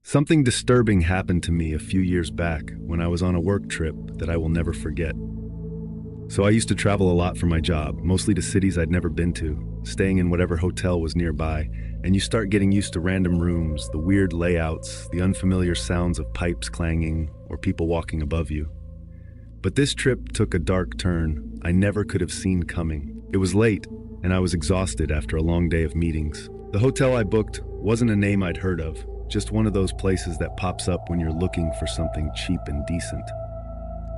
Something disturbing happened to me a few years back when I was on a work trip that I will never forget. So I used to travel a lot for my job, mostly to cities I'd never been to, staying in whatever hotel was nearby, and you start getting used to random rooms, the weird layouts, the unfamiliar sounds of pipes clanging, or people walking above you. But this trip took a dark turn I never could have seen coming. It was late, and I was exhausted after a long day of meetings. The hotel I booked wasn't a name I'd heard of, just one of those places that pops up when you're looking for something cheap and decent.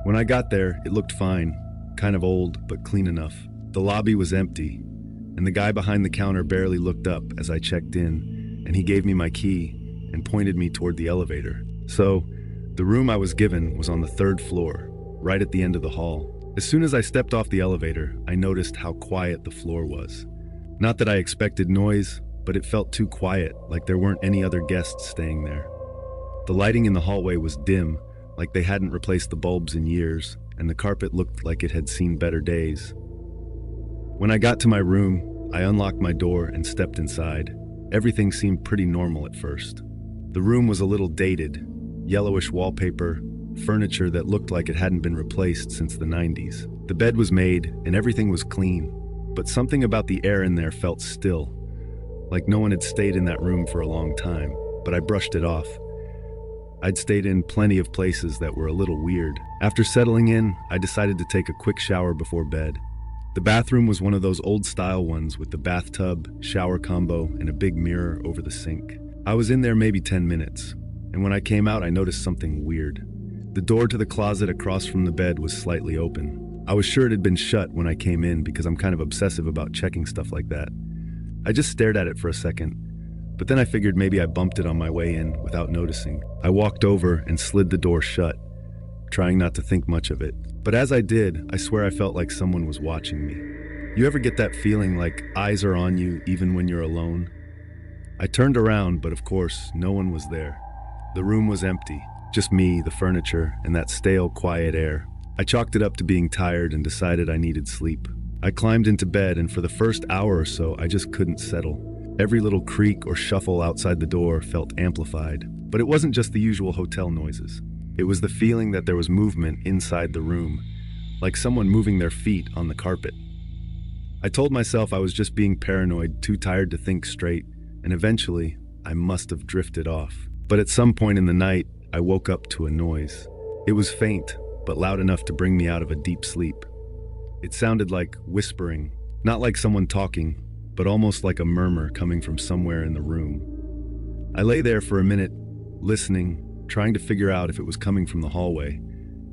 When I got there, it looked fine, kind of old, but clean enough. The lobby was empty, and the guy behind the counter barely looked up as I checked in, and he gave me my key and pointed me toward the elevator. So, the room I was given was on the 3rd floor, right at the end of the hall. As soon as I stepped off the elevator, I noticed how quiet the floor was. Not that I expected noise, but it felt too quiet, like there weren't any other guests staying there. The lighting in the hallway was dim, like they hadn't replaced the bulbs in years, and the carpet looked like it had seen better days. When I got to my room, I unlocked my door and stepped inside. Everything seemed pretty normal at first. The room was a little dated, yellowish wallpaper, furniture that looked like it hadn't been replaced since the 90s. The bed was made and everything was clean, but something about the air in there felt still, like no one had stayed in that room for a long time, but I brushed it off. I'd stayed in plenty of places that were a little weird. After settling in, I decided to take a quick shower before bed. The bathroom was one of those old-style ones with the bathtub, shower combo, and a big mirror over the sink. I was in there maybe 10 minutes, and when I came out, I noticed something weird. The door to the closet across from the bed was slightly open. I was sure it had been shut when I came in because I'm kind of obsessive about checking stuff like that. I just stared at it for a second, but then I figured maybe I bumped it on my way in without noticing. I walked over and slid the door shut, trying not to think much of it. But as I did, I swear I felt like someone was watching me. You ever get that feeling like eyes are on you even when you're alone? I turned around, but of course, no one was there. The room was empty, just me, the furniture, and that stale, quiet air. I chalked it up to being tired and decided I needed sleep. I climbed into bed, and for the first hour or so, I just couldn't settle. Every little creak or shuffle outside the door felt amplified. But it wasn't just the usual hotel noises. It was the feeling that there was movement inside the room, like someone moving their feet on the carpet. I told myself I was just being paranoid, too tired to think straight, and eventually, I must have drifted off. But at some point in the night, I woke up to a noise. It was faint, but loud enough to bring me out of a deep sleep. It sounded like whispering, not like someone talking, but almost like a murmur coming from somewhere in the room. I lay there for a minute, listening, trying to figure out if it was coming from the hallway,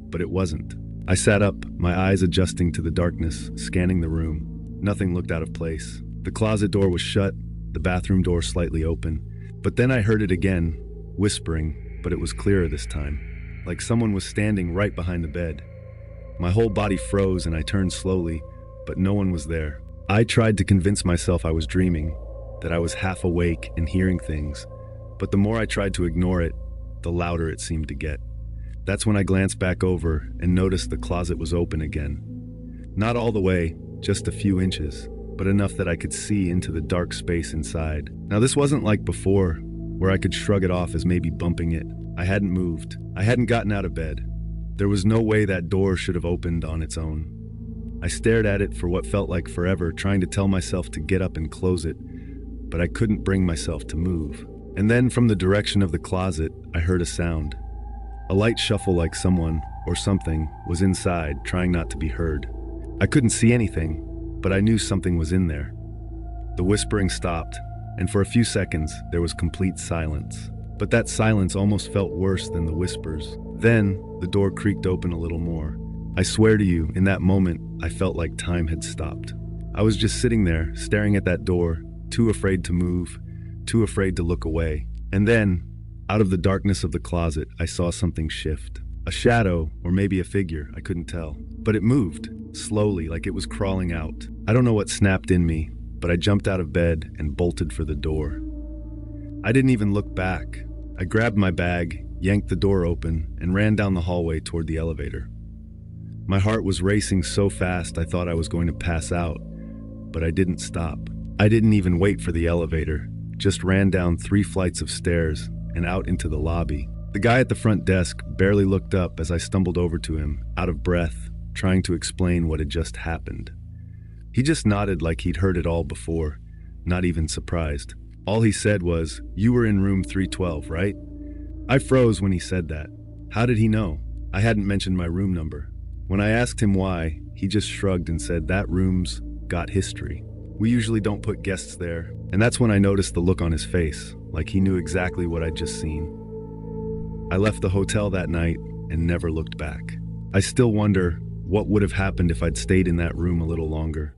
but it wasn't. I sat up, my eyes adjusting to the darkness, scanning the room. Nothing looked out of place. The closet door was shut, the bathroom door slightly open. But then I heard it again, whispering, but it was clearer this time, like someone was standing right behind the bed. My whole body froze and I turned slowly, but no one was there. I tried to convince myself I was dreaming, that I was half awake and hearing things, but the more I tried to ignore it, the louder it seemed to get. That's when I glanced back over and noticed the closet was open again. Not all the way, just a few inches, but enough that I could see into the dark space inside. Now this wasn't like before, where I could shrug it off as maybe bumping it. I hadn't moved. I hadn't gotten out of bed. There was no way that door should have opened on its own. I stared at it for what felt like forever, trying to tell myself to get up and close it, but I couldn't bring myself to move. And then from the direction of the closet, I heard a sound. A light shuffle like someone, or something, was inside, trying not to be heard. I couldn't see anything, but I knew something was in there. The whispering stopped, and for a few seconds, there was complete silence. But that silence almost felt worse than the whispers. Then, the door creaked open a little more. I swear to you, in that moment, I felt like time had stopped. I was just sitting there, staring at that door, too afraid to move, too afraid to look away. And then, out of the darkness of the closet, I saw something shift. A shadow, or maybe a figure, I couldn't tell. But it moved, slowly, like it was crawling out. I don't know what snapped in me, but I jumped out of bed and bolted for the door. I didn't even look back. I grabbed my bag, yanked the door open, and ran down the hallway toward the elevator. My heart was racing so fast I thought I was going to pass out, but I didn't stop. I didn't even wait for the elevator, just ran down 3 flights of stairs and out into the lobby. The guy at the front desk barely looked up as I stumbled over to him, out of breath, trying to explain what had just happened. He just nodded like he'd heard it all before, not even surprised. All he said was, "You were in room 312, right?" I froze when he said that. How did he know? I hadn't mentioned my room number. When I asked him why, he just shrugged and said, "That room's got history. We usually don't put guests there." And that's when I noticed the look on his face, like he knew exactly what I'd just seen. I left the hotel that night and never looked back. I still wonder what would have happened if I'd stayed in that room a little longer.